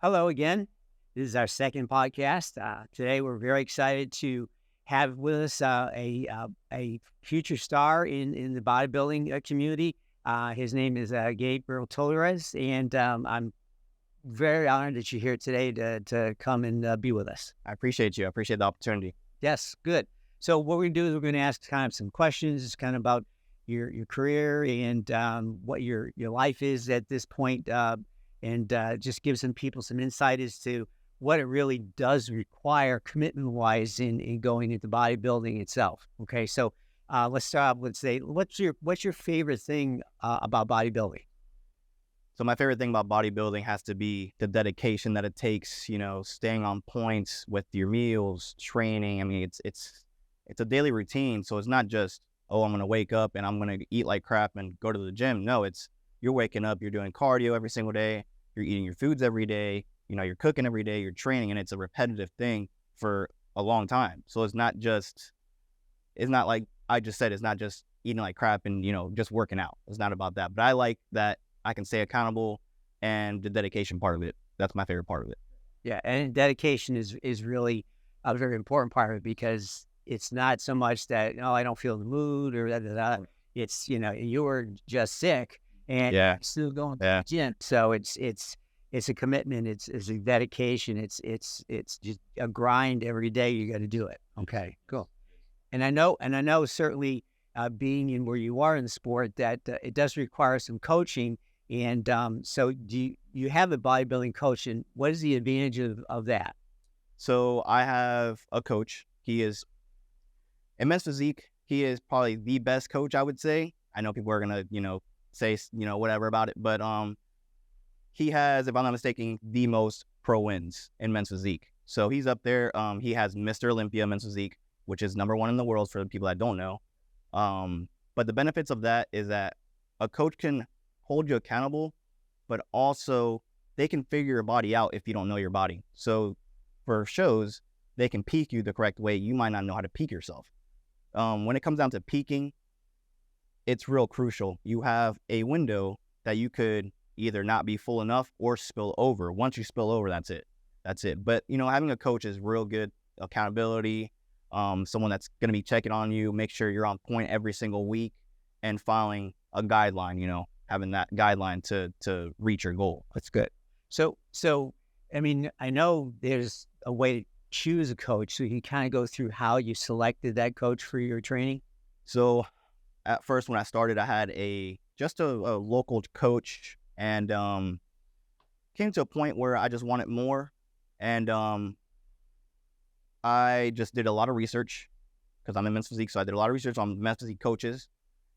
Hello again. This is our second podcast. Today, we're very excited to have with us a future star in the bodybuilding community. His name is Gabe Torres, and I'm very honored that you're here today to come and be with us. I appreciate you. I appreciate the opportunity. Yes, good. So what we're going to do is we're going to ask kind of some questions, kind of about your career and what your life is at this point. And just give some people some insight as to what it really does require commitment-wise in going into bodybuilding itself. Okay, so let's start off. Let's say, what's your favorite thing about bodybuilding? So my favorite thing about bodybuilding has to be the dedication that it takes, staying on points with your meals, training. I mean, it's a daily routine. So it's not just, oh, I'm going to wake up and I'm going to eat like crap and go to the gym. No, you're waking up, you're doing cardio every single day. You're eating your foods every day, you're cooking every day, you're training, and it's a repetitive thing for a long time. So it's not like I just said, it's not just eating like crap and, just working out. It's not about that. But I like that I can stay accountable and the dedication part of it. That's my favorite part of it. Yeah, and dedication is really a very important part of it because it's not so much that, I don't feel the mood or that. It's, you were just sick. And yeah, still going to the gym. So it's a commitment. It's a dedication. It's just a grind every day. You got to do it. Okay, cool. And I know certainly being in where you are in the sport that it does require some coaching. And so do you have a bodybuilding coach, and what is the advantage of that? So I have a coach. He is in Mens Physique. He is probably the best coach, I would say. I know people are gonna, say, whatever about it. But he has, if I'm not mistaken, the most pro wins in Mens Physique. So he's up there. He has Mr. Olympia Mens Physique, which is #1 in the world for the people that don't know. But the benefits of that is that a coach can hold you accountable, but also they can figure your body out if you don't know your body. So for shows, they can peak you the correct way. You might not know how to peak yourself. When it comes down to peaking, it's real crucial. You have a window that you could either not be full enough or spill over. Once you spill over, that's it. But, having a coach is real good accountability, someone that's going to be checking on you, make sure you're on point every single week and following a guideline, having that guideline to reach your goal. That's good. So, I mean, I know there's a way to choose a coach. So you can kind of go through how you selected that coach for your training. So at first, when I started, I had just a local coach, and came to a point where I just wanted more. And I just did a lot of research because I'm in Mens Physique. So I did a lot of research on Mens Physique coaches,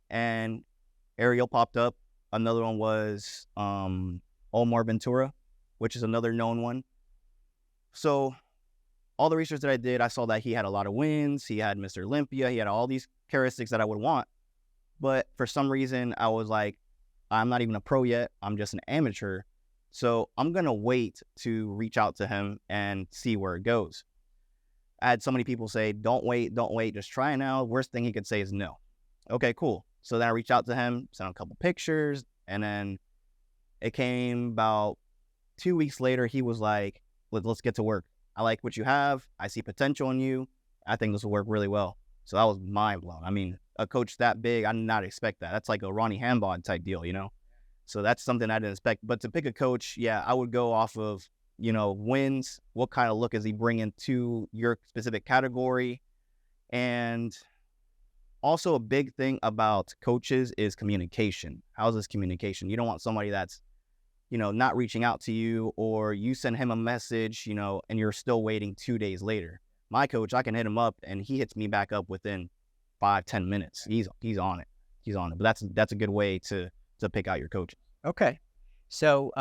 and Ariel popped up. Another one was Omar Ventura, which is another known one. So all the research that I did, I saw that he had a lot of wins. He had Mr. Olympia. He had all these characteristics that I would want. But for some reason, I was like, I'm not even a pro yet. I'm just an amateur. So I'm going to wait to reach out to him and see where it goes. I had so many people say, don't wait, just try it now. Worst thing he could say is no. Okay, cool. So then I reached out to him, sent him a couple pictures, and then it came about 2 weeks later. He was like, let's get to work. I like what you have. I see potential in you. I think this will work really well. So that was mind blown. I mean, a coach that big, I did not expect that. That's like a Ronnie Hambod type deal, So that's something I didn't expect. But to pick a coach, I would go off of, wins. What kind of look is he bringing to your specific category? And also a big thing about coaches is communication. How's this communication? You don't want somebody that's, not reaching out to you, or you send him a message, and you're still waiting 2 days later. My coach, I can hit him up and he hits me back up within 5-10 minutes. He's on it. But that's a good way to pick out your coach. Okay. So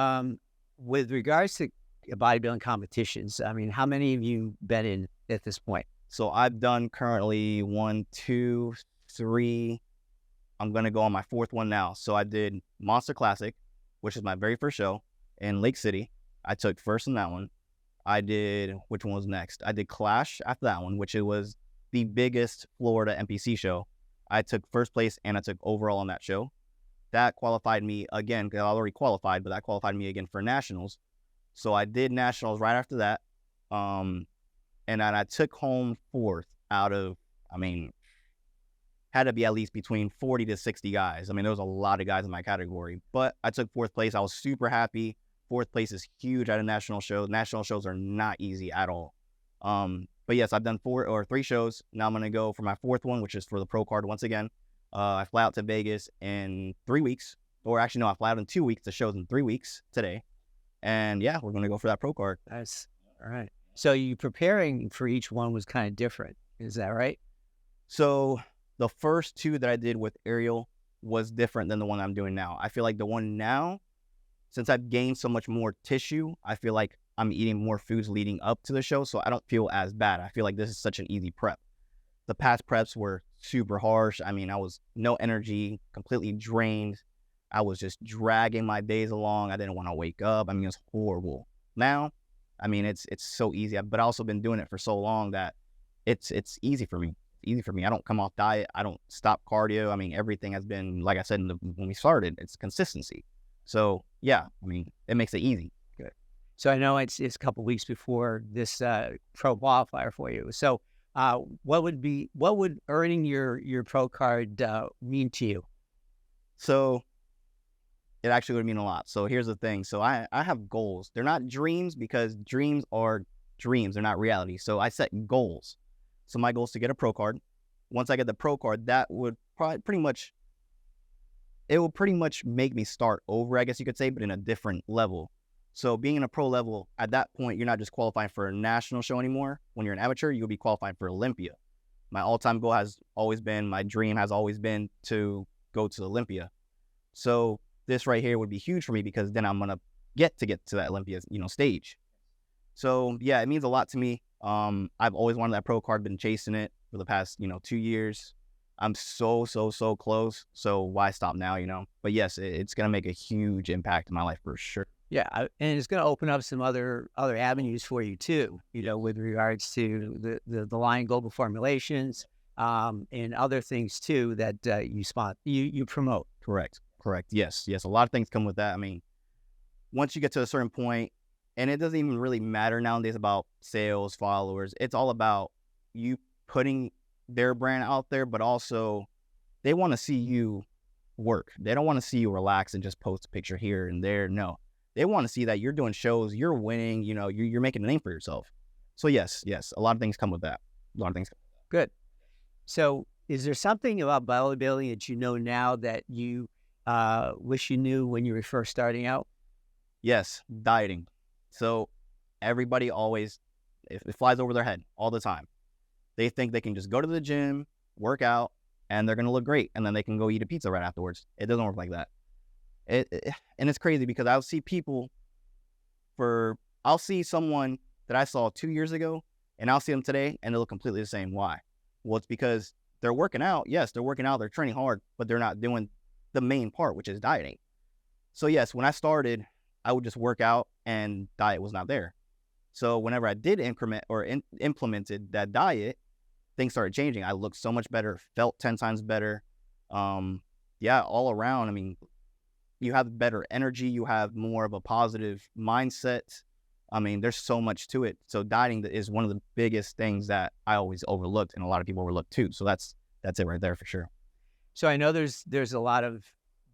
with regards to bodybuilding competitions, I mean, how many have you been in at this point? So I've done currently 1, 2, 3. I'm going to go on my 4th one now. So I did Monster Classic, which is my very first show in Lake City. I took first in that one. Which one was next? I did Clash after that one, which it was the biggest Florida NPC show. I took first place and I took overall on that show. That qualified me again, because I already qualified, but that qualified me again for nationals. So I did nationals right after that. And then I took home fourth out of, I mean, had to be at least between 40 to 60 guys. I mean, there was a lot of guys in my category, but I took fourth place. I was super happy. Fourth place is huge at a national show. National shows are not easy at all. But yes, I've done 3 shows. Now I'm going to go for my fourth one, which is for the pro card once again. I fly out to Vegas in 3 weeks, or actually, no, I fly out in 2 weeks. The show's in 3 weeks today. And yeah, we're going to go for that pro card. Nice. All right. So you preparing for each one was kind of different. Is that right? So the first 2 that I did with Ariel was different than the one I'm doing now. I feel like the one now, since I've gained so much more tissue, I feel like I'm eating more foods leading up to the show, so I don't feel as bad. I feel like this is such an easy prep. The past preps were super harsh. I mean, I was no energy, completely drained. I was just dragging my days along. I didn't want to wake up. I mean, it was horrible. Now, I mean, it's so easy. But I've also been doing it for so long that it's easy for me. Easy for me. I don't come off diet. I don't stop cardio. I mean, everything has been, like I said when we started, it's consistency. So yeah, I mean, it makes it easy. Good. So I know it's a couple of weeks before this pro qualifier for you. So what would earning your pro card mean to you? So it actually would mean a lot. So here's the thing. So I have goals. They're not dreams, because dreams are dreams. They're not reality. So I set goals. So my goal is to get a pro card. Once I get the pro card, that would pretty much make me start over, I guess you could say, but in a different level. So being in a pro level, at that point, you're not just qualifying for a national show anymore. When you're an amateur, you'll be qualifying for Olympia. My all-time goal has always been, my dream has always been to go to Olympia. So this right here would be huge for me, because then I'm going to get to that Olympia, stage. So yeah, it means a lot to me. I've always wanted that pro card, been chasing it for the past, 2 years. I'm so close. So why stop now, But yes, it's going to make a huge impact in my life for sure. Yeah, and it's going to open up some other avenues for you too, with regards to the line global formulations and other things too that you promote. Correct. Yes. A lot of things come with that. I mean, once you get to a certain point, and it doesn't even really matter nowadays about sales, followers. It's all about you putting their brand out there, but also they want to see you work. They don't want to see you relax and just post a picture here and there. No, they want to see that you're doing shows, you're winning, you're making a name for yourself. So yes, a lot of things come with that. A lot of things. Good. So is there something about bodybuilding that you know now that you wish you knew when you were first starting out? Yes, dieting. So everybody always, it flies over their head all the time. They think they can just go to the gym, work out, and they're going to look great. And then they can go eat a pizza right afterwards. It doesn't work like that. And it's crazy, because I'll see I'll see someone that I saw 2 years ago, and I'll see them today, and they look completely the same. Why? Well, it's because they're working out. Yes, they're working out. They're training hard, but they're not doing the main part, which is dieting. So yes, when I started, I would just work out and diet was not there. So whenever I did implemented that diet, things started changing. I looked so much better, felt 10 times better. All around. I mean, you have better energy. You have more of a positive mindset. I mean, there's so much to it. So dieting is one of the biggest things that I always overlooked, and a lot of people overlook too. So that's it right there for sure. So I know there's a lot of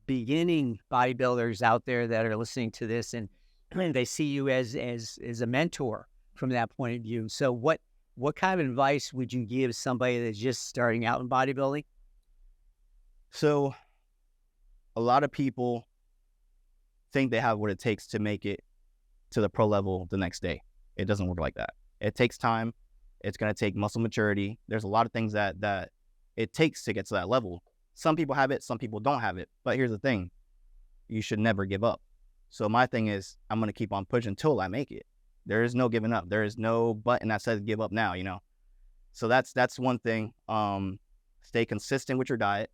beginning bodybuilders out there that are listening to this, and they see you as a mentor from that point of view. So what kind of advice would you give somebody that's just starting out in bodybuilding? So a lot of people think they have what it takes to make it to the pro level the next day. It doesn't work like that. It takes time. It's going to take muscle maturity. There's a lot of things that it takes to get to that level. Some people have it, some people don't have it. But here's the thing. You should never give up. So my thing is, I'm going to keep on pushing until I make it. There is no giving up. There is no button that says give up now, So that's one thing. Stay consistent with your diet.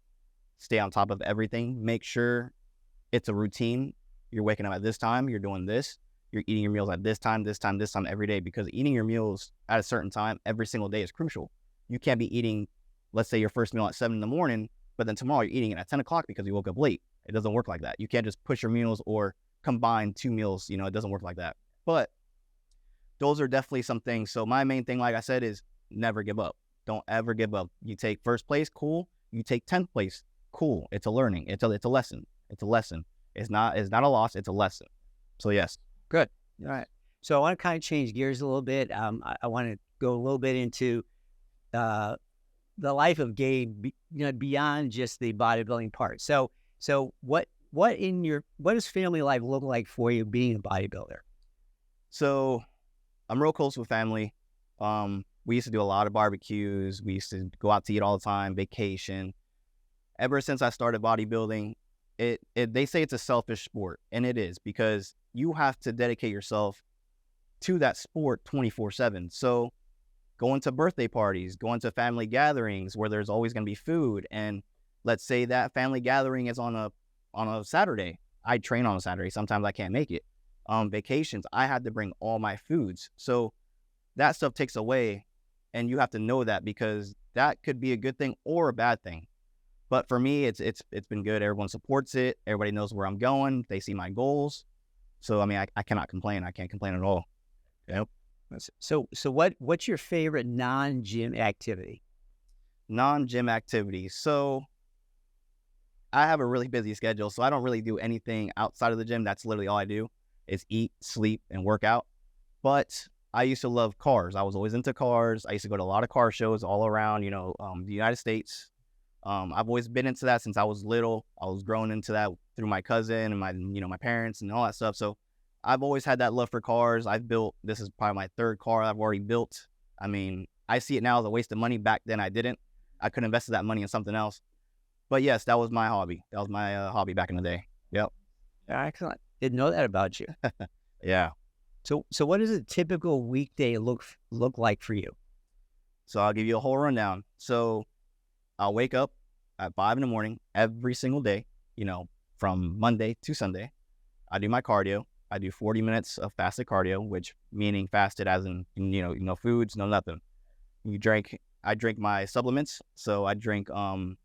Stay on top of everything. Make sure it's a routine. You're waking up at this time. You're doing this. You're eating your meals at this time every day, because eating your meals at a certain time every single day is crucial. You can't be eating, let's say, your first meal at 7 a.m, but then tomorrow you're eating it at 10 o'clock because you woke up late. It doesn't work like that. You can't just push your meals or combine 2 meals. It doesn't work like that. But those are definitely some things. So my main thing, like I said, is never give up. Don't ever give up. You take first place, cool. You take 10th place, cool. It's a learning. It's a lesson. It's a lesson. It's not a loss. It's a lesson. So yes. Good. All right. So I want to kind of change gears a little bit. I want to go a little bit into the life of Gabe, beyond just the bodybuilding part. So what does family life look like for you being a bodybuilder? So I'm real close with family. We used to do a lot of barbecues. We used to go out to eat all the time, vacation. Ever since I started bodybuilding, they say it's a selfish sport, and it is, because you have to dedicate yourself to that sport 24/7. So going to birthday parties, going to family gatherings where there's always going to be food, and let's say that family gathering is on a Saturday. I train on a Saturday. Sometimes I can't make it. Vacations, I had to bring all my foods. So that stuff takes away, and you have to know that, because that could be a good thing or a bad thing. But for me, it's been good. Everyone supports it. Everybody knows where I'm going. They see my goals. So, I mean, I cannot complain. I can't complain at all. Yep. So what's your favorite non-gym activity? Non-gym activities. So I have a really busy schedule, so I don't really do anything outside of the gym. That's literally all I do is eat, sleep, and work out. But I used to love cars. I was always into cars. I used to go to a lot of car shows all around, the United States. I've always been into that since I was little. I was growing into that through my cousin and my parents and all that stuff. So I've always had that love for cars. This is probably my third car I've already built. I mean, I see it now as a waste of money. Back then I didn't. I could have invested that money in something else. But yes, that was my hobby. That was my hobby back in the day. Yep. Excellent. Didn't know that about you. Yeah. So what does a typical weekday look like for you? So I'll give you a whole rundown. So I'll wake up at 5 a.m. every single day, from Monday to Sunday. I do my cardio. I do 40 minutes of fasted cardio, which meaning fasted as in, no foods, no nothing. I drink my supplements. So I drink, I'll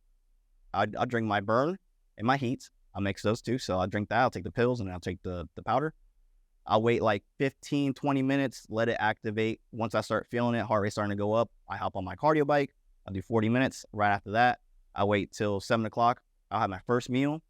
drink my burn and my heat. I'll mix those two. So I'll drink that. I'll take the pills and I'll take the powder. I'll wait like 15, 20 minutes, let it activate. Once I start feeling it, heart rate starting to go up, I hop on my cardio bike. I'll do 40 minutes. Right after that, I'll wait till 7 o'clock. I'll have my first meal,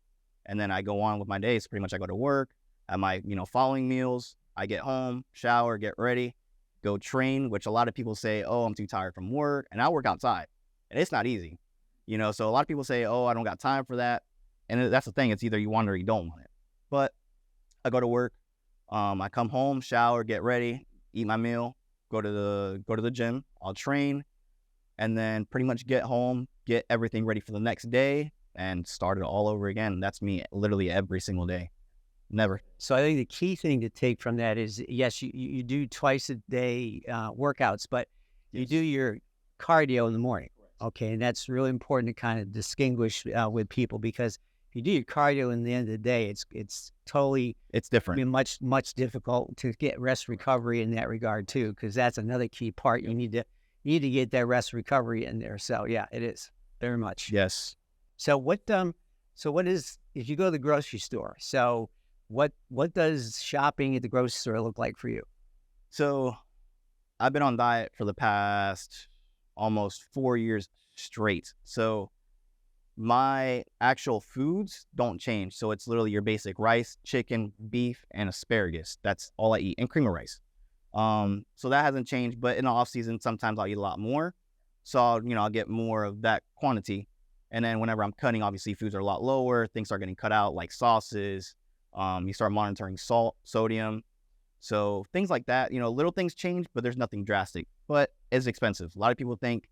and then I go on with my day. So pretty much I go to work, have my, following meals. I get home, shower, get ready, go train, which a lot of people say, oh, I'm too tired from work. And I work outside, and it's not easy. So a lot of people say, oh, I don't got time for that. And that's the thing. It's either you want it or you don't want it. But I go to work. I come home, shower, get ready, eat my meal, go to the gym. I'll train, and then pretty much get home, get everything ready for the next day, and start it all over again. That's me literally every single day. Never. So I think the key thing to take from that is, yes, you do twice a day workouts, but you do your cardio in the morning. Okay, and that's really important to kind of distinguish with people, because if you do your cardio in the end of the day, it's different. Much difficult to get rest recovery in that regard too, because that's another key part. You need to get that rest recovery in there. So yeah, it is very much. Yes. So what is, if you go to the grocery store? So what does shopping at the grocery store look like for you? So I've been on diet for the past almost 4 years straight. So my actual foods don't change. So it's literally your basic rice, chicken, beef, and asparagus. That's all I eat, and cream of rice. So that hasn't changed, but in the off season, sometimes I'll eat a lot more. So I'll get more of that quantity. And then whenever I'm cutting, obviously foods are a lot lower. Things start getting cut out, like sauces. You start monitoring salt, sodium. So things like that, little things change, but there's nothing drastic, but it's expensive. A lot of people think,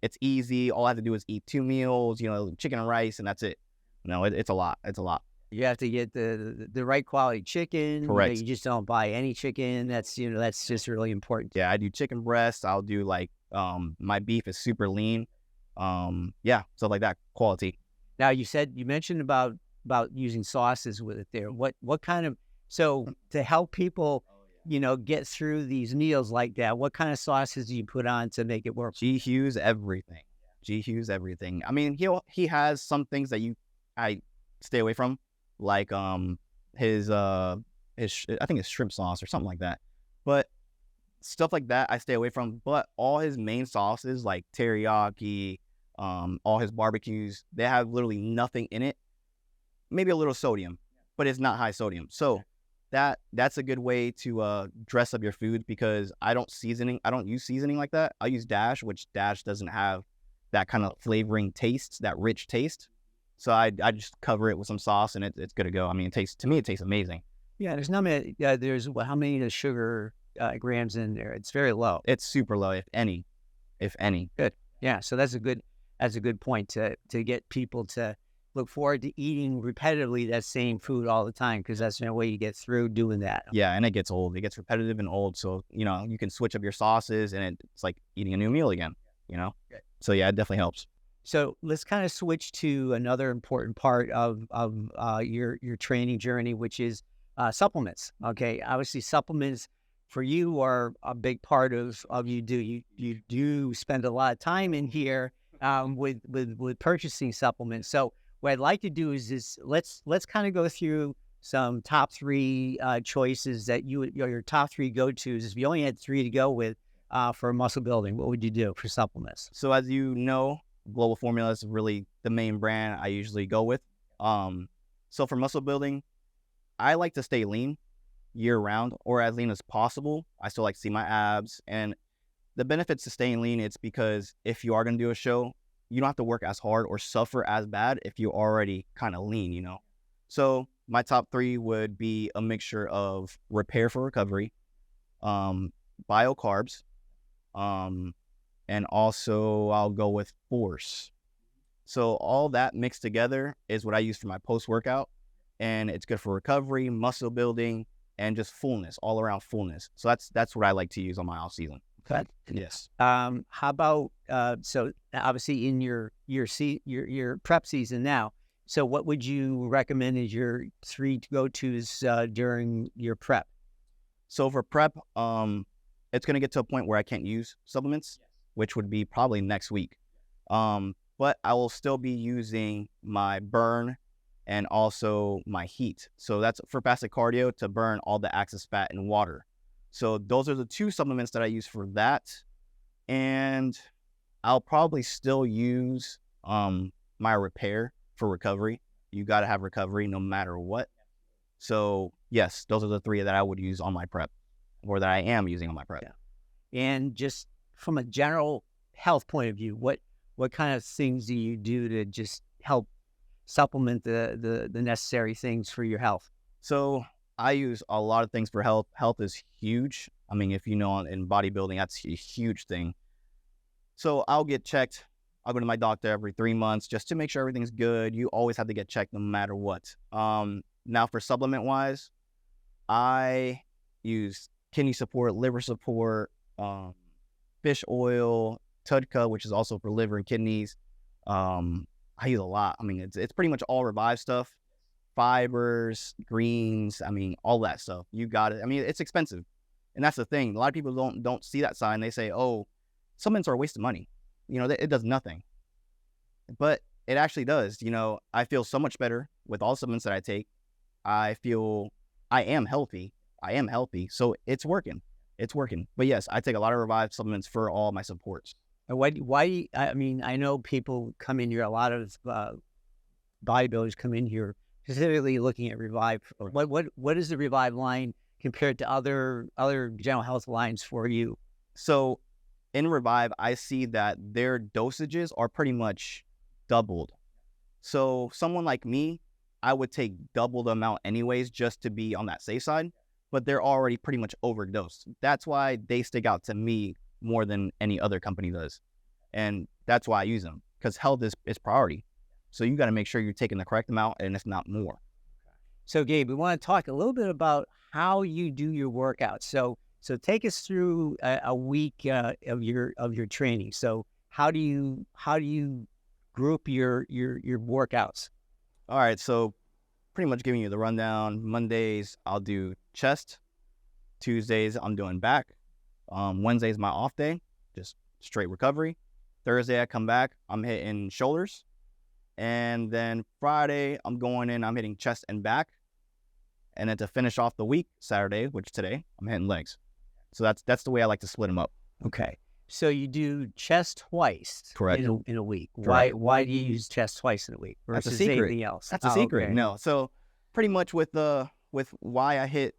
it's easy. All I have to do is eat 2 meals, chicken and rice, and that's it. No, it's a lot. It's a lot. You have to get the right quality chicken. Correct. You just don't buy any chicken. That's just really important. Yeah, I do chicken breast. I'll do my beef is super lean. Yeah, stuff like that, quality. Now you mentioned about using sauces with it there. What kind of, so to help people, get through these meals like that, what kind of sauces do you put on to make it work? G Hughes everything. G Hughes everything. I mean, he has some things that I stay away from, like his I think it's shrimp sauce or something like that. But stuff like that I stay away from. But all his main sauces like teriyaki, all his barbecues, they have literally nothing in it. Maybe a little sodium, but it's not high sodium. So that's a good way to dress up your food, because I don't use seasoning like that. I use Dash, which Dash doesn't have that kind of flavoring taste, that rich taste. So I just cover it with some sauce and it's good to go. I mean, to me it tastes amazing. Yeah, there's not many. There's how many sugar grams in there? It's very low. It's super low, if any. Good. Yeah, so that's a good point to get people to look forward to eating repetitively that same food all the time, because that's the way you get through doing that. Yeah, and it gets old. It gets repetitive and old. So, you can switch up your sauces and it's like eating a new meal again, Good. So yeah, it definitely helps. So let's kind of switch to another important part of your training journey, which is supplements. Okay, obviously supplements for you are a big part of you do spend a lot of time in here with purchasing supplements. So what I'd like to do is let's kind of go through some top three choices that your top three go-tos. If you only had three to go with for muscle building, what would you do for supplements? So as you know, Global Formula is really the main brand I usually go with. So for muscle building, I like to stay lean year round, or as lean as possible. I still like to see my abs, and the benefits to staying lean, it's because if you are going to do a show, you don't have to work as hard or suffer as bad if you're already kind of lean, So my top three would be a mixture of repair for recovery, biocarbs, and also I'll go with force. So all that mixed together is what I use for my post-workout, and it's good for recovery, muscle building, and just fullness, all around fullness. So that's what I like to use on my off season. Okay. Yes. How about so obviously in your prep season now, so what would you recommend as your three go-tos during your prep? So for prep, it's going to get to a point where I can't use supplements, which would be probably next week. But I will still be using my burn and also my heat. So that's for fasted cardio, to burn all the excess fat and water. So those are the two supplements that I use for that. And I'll probably still use my repair for recovery. You got to have recovery no matter what. So yes, those are the three that I would use on my prep, or that I am using on my prep. Yeah. And just from a general health point of view, what kind of things do you do to just help supplement the necessary things for your health? So I use a lot of things for health. Health is huge. I mean, if you know, in bodybuilding, that's a huge thing. So I'll get checked. I'll go to my doctor every 3 months just to make sure everything's good. You always have to get checked no matter what. Now for supplement wise, I use kidney support, liver support, fish oil, Tudka, which is also for liver and kidneys. I use a lot. I mean, it's pretty much all Revive stuff, fibers, greens. I mean, all that stuff. You got it. I mean, it's expensive, and that's the thing. A lot of people don't see that sign. They say, "Oh, supplements are a waste of money." It does nothing, but it actually does. I feel so much better with all supplements that I take. I feel I am healthy. So it's working. But yes, I take a lot of Revive supplements for all my supports. Why? I mean, I know people come in here. A lot of bodybuilders come in here specifically looking at Revive. What is the Revive line compared to other general health lines for you? So in Revive, I see that their dosages are pretty much doubled. So someone like me, I would take double the amount anyways, just to be on that safe side. But they're already pretty much overdosed. That's why they stick out to me more than any other company does. And that's why I use them, because health is priority. So you got to make sure you're taking the correct amount, and if not more. So Gabe, we want to talk a little bit about how you do your workouts. So take us through a week of your training. So how do you group your workouts? All right, so pretty much giving you the rundown. Mondays I'll do chest. Tuesdays I'm doing back. Wednesday's my off day, just straight recovery. Thursday I come back, I'm hitting shoulders. And then Friday I'm going in, I'm hitting chest and back. And then to finish off the week, Saturday, which today, I'm hitting legs. So that's the way I like to split them up. Okay. So you do chest twice Correct. in a week. Correct. Why do you use chest twice in a week That's a versus secret. anything else? That's a secret. Okay. No. So pretty much with why I hit,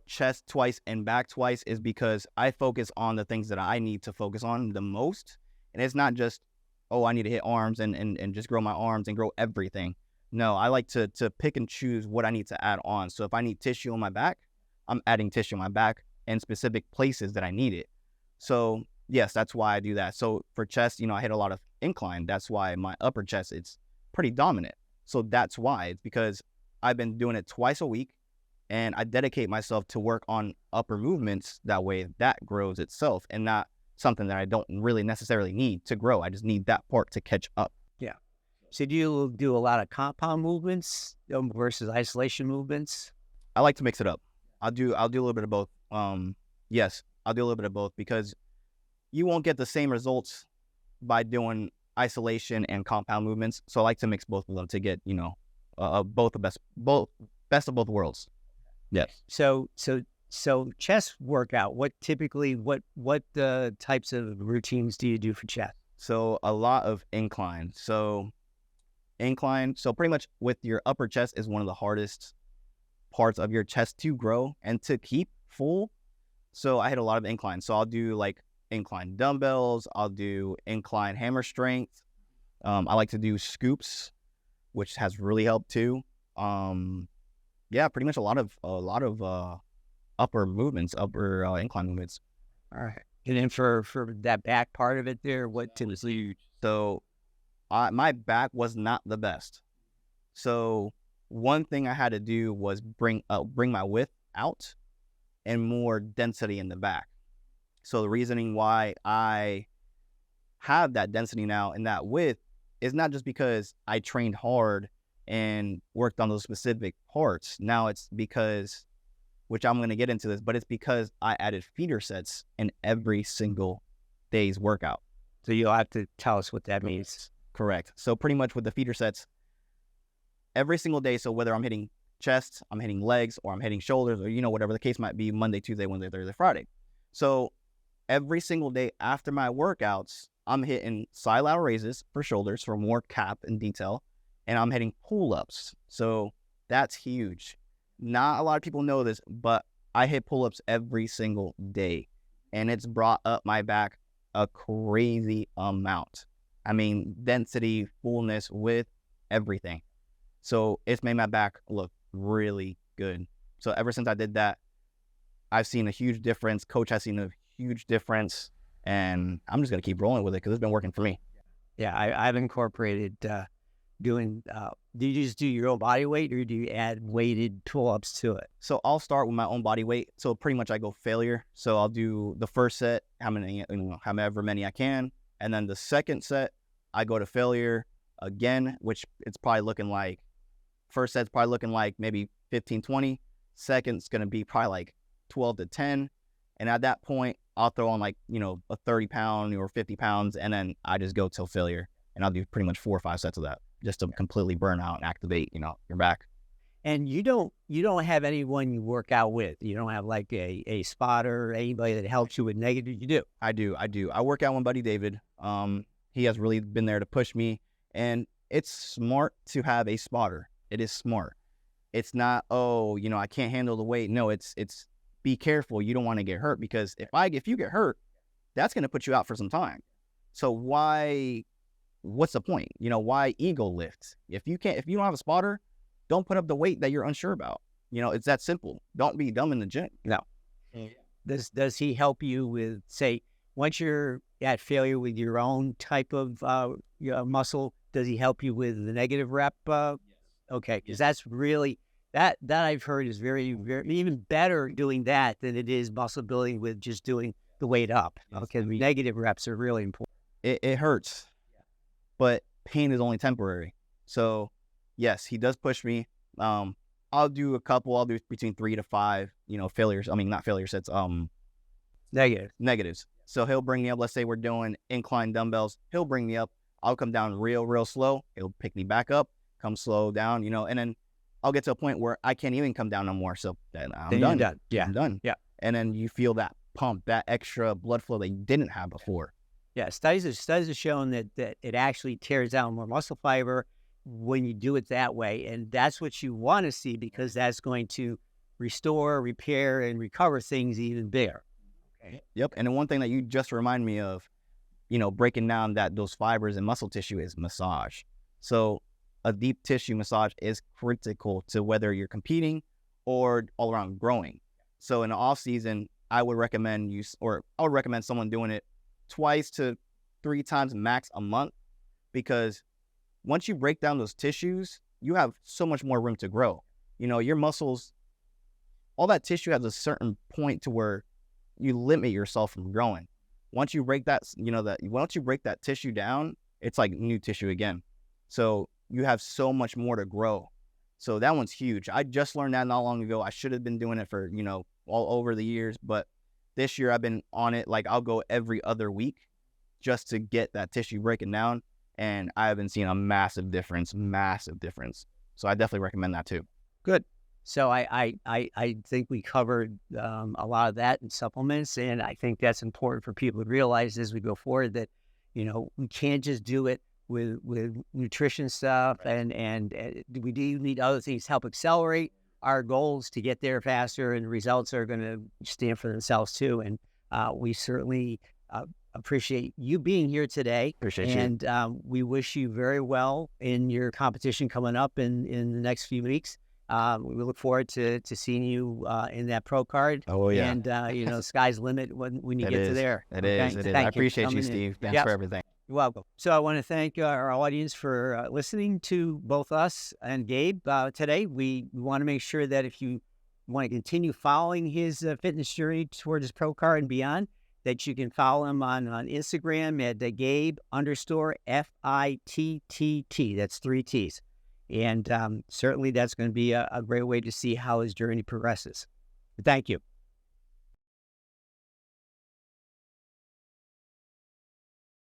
chest twice and back twice is because I focus on the things that I need to focus on the most. And it's not just, oh, I need to hit arms and just grow my arms and grow everything. No, I like to pick and choose what I need to add on. So if I need tissue on my back, I'm adding tissue on my back in specific places that I need it. So yes, that's why I do that. So for chest, I hit a lot of incline. That's why my upper chest, it's pretty dominant. So that's why. It's because I've been doing it twice a week, and I dedicate myself to work on upper movements. That way that grows itself and not something that I don't really necessarily need to grow. I just need that part to catch up. Yeah. So do you do a lot of compound movements versus isolation movements? I like to mix it up. I'll do a little bit of both. Yes, I'll do a little bit of both because you won't get the same results by doing isolation and compound movements. So I like to mix both of them to get, both best of both worlds. Yes. So chest workout, what types of routines do you do for chest? So a lot of incline. So pretty much with your upper chest is one of the hardest parts of your chest to grow and to keep full. So I hit a lot of incline. So I'll do like incline dumbbells. I'll do incline hammer strength. I like to do scoops, which has really helped too. Yeah, pretty much a lot of upper movements, incline movements. All right. And then for that back part of it there, what typically? So my back was not the best. So one thing I had to do was bring my width out and more density in the back. So the reasoning why I have that density now and that width is not just because I trained hard and worked on those specific parts. Now it's because, which I'm going to get into this, but it's because I added feeder sets in every single day's workout. So you'll have to tell us what that means. Correct. So pretty much with the feeder sets, every single day, so whether I'm hitting chest, I'm hitting legs, or I'm hitting shoulders, or whatever the case might be, Monday, Tuesday, Wednesday, Thursday, Friday. So every single day after my workouts, I'm hitting side lateral raises for shoulders for more cap and detail, and I'm hitting pull-ups. So that's huge. Not a lot of people know this, but I hit pull-ups every single day, and it's brought up my back a crazy amount. I mean, density, fullness, width, everything. So it's made my back look really good. So ever since I did that, I've seen a huge difference. Coach has seen a huge difference, and I'm just going to keep rolling with it because it's been working for me. Yeah, I've incorporated doing, do you just do your own body weight or do you add weighted pull-ups to it? So I'll start with my own body weight. So pretty much I go failure. So I'll do the first set, however many I can. And then the second set, I go to failure again, which it's probably looking like, first set's probably looking like maybe 15, 20. Second's going to be probably like 12 to 10. And at that point, I'll throw on like, a 30 pound or 50 pounds. And then I just go till failure. And I'll do pretty much 4 or 5 sets of that just to completely burn out and activate, your back. And you don't have anyone you work out with. You don't have like a spotter, anybody that helps you with negative. You do. I do. I work out with my buddy David. He has really been there to push me. And it's smart to have a spotter. It is smart. It's not, I can't handle the weight. No, it's be careful. You don't want to get hurt because if you get hurt, that's going to put you out for some time. So what's the point? Why ego lift? If you don't have a spotter, don't put up the weight that you're unsure about. It's that simple. Don't be dumb in the gym. No. Does he help you with, say, once you're at failure with your own type of muscle, does he help you with the negative rep? Yes. Okay, because that's really, that I've heard is very, very, even better doing that than it is muscle building with just doing the weight up. Okay, the negative reps are really important. It hurts, but pain is only temporary. So yes, he does push me. I'll do a couple. I'll do between 3 to 5, failures. I mean, not failure sets. Negatives. So he'll bring me up. Let's say we're doing incline dumbbells. He'll bring me up. I'll come down real slow. He'll pick me back up, come slow down, and then I'll get to a point where I can't even come down no more. So then I'm Then done. you're done. Yeah. I'm done. Yeah. And then you feel that pump, that extra blood flow that you didn't have before. Yeah. Studies have shown that it actually tears down more muscle fiber when you do it that way. And that's what you want to see, because that's going to restore, repair, and recover things even bigger. Okay. Yep. And the one thing that you just remind me of, breaking down those fibers and muscle tissue is massage. So a deep tissue massage is critical to whether you're competing or all around growing. So in the off season, I would recommend someone doing it 2 to 3 times max a month, because once you break down those tissues, you have so much more room to grow. Your muscles, all that tissue has a certain point to where you limit yourself from growing. Once you break that, once you break that tissue down, it's like new tissue again. So you have so much more to grow. So that one's huge. I just learned that not long ago. I should have been doing it for, all over the years, but this year I've been on it. Like, I'll go every other week just to get that tissue breaking down. And I've been seeing a massive difference. So I definitely recommend that too. Good. So I think we covered a lot of that in supplements, and I think that's important for people to realize as we go forward, that we can't just do it with nutrition stuff, and we do need other things to help accelerate our goals to get there faster, and the results are going to stand for themselves too. And we certainly appreciate you being here today. Appreciate you. And we wish you very well in your competition coming up in the next few weeks. We look forward to seeing you in that pro card. Oh, yeah. And, sky's the limit when you get to there. It is. I appreciate you, Steve. Thanks for everything. You're welcome. So I want to thank our audience for listening to both us and Gabe today. We want to make sure that if you want to continue following his fitness journey towards his pro card and beyond, that you can follow him on Instagram at Gabe_FITTT. That's 3 T's. And certainly that's going to be a great way to see how his journey progresses. Thank you.